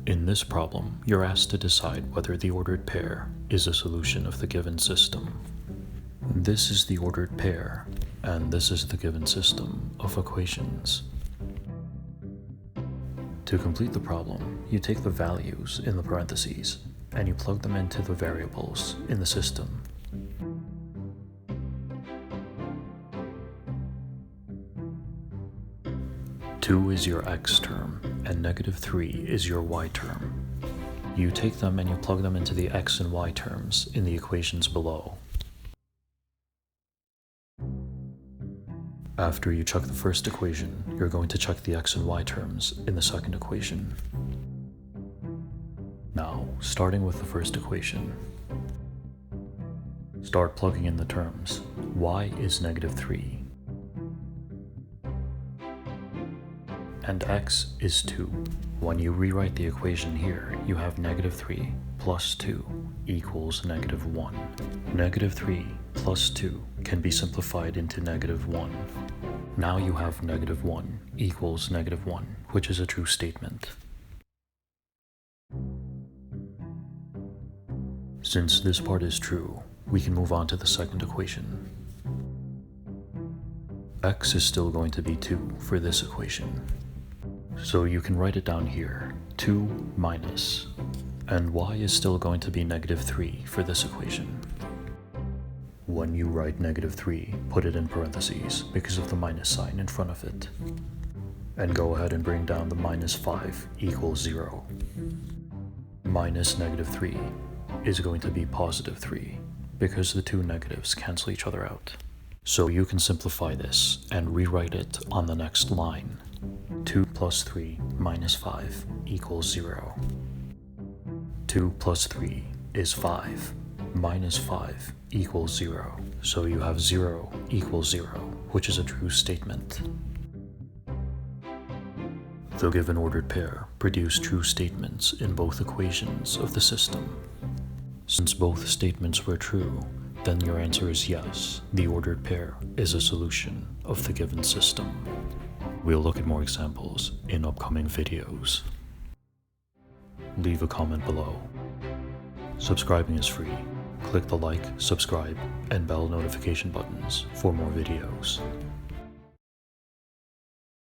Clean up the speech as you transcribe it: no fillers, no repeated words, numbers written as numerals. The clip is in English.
In this problem, you're asked to decide whether the ordered pair is a solution of the given system. This is the ordered pair, and this is the given system of equations. To complete the problem, you take the values in the parentheses, and you plug them into the variables in the system. Two is your x term, and -3 is your y term. You take them and you plug them into the x and y terms in the equations below. After you check the first equation, you're going to check the x and y terms in the second equation. Now, starting with the first equation, start plugging in the terms. Y is -3, and x is 2. When you rewrite the equation here, you have -3 plus 2 equals -1. -3 plus 2 can be simplified into -1. Now you have -1 equals -1, which is a true statement. Since this part is true, we can move on to the second equation. X is still going to be 2 for this equation. So you can write it down here, 2 minus, and y is still going to be -3 for this equation. When you write -3, put it in parentheses because of the minus sign in front of it. And go ahead and bring down the -5 equals 0. Minus -3 is going to be +3 because the two negatives cancel each other out. So you can simplify this and rewrite it on the next line. 2 plus 3 minus 5 equals 0. 2 plus 3 is 5. Minus 5 equals 0. So you have 0 equals 0, which is a true statement. The given ordered pair produce true statements in both equations of the system. Since both statements were true, then your answer is yes, the ordered pair is a solution of the given system. We'll look at more examples in upcoming videos. Leave a comment below. Subscribing is free. Click the like, subscribe, and bell notification buttons for more videos.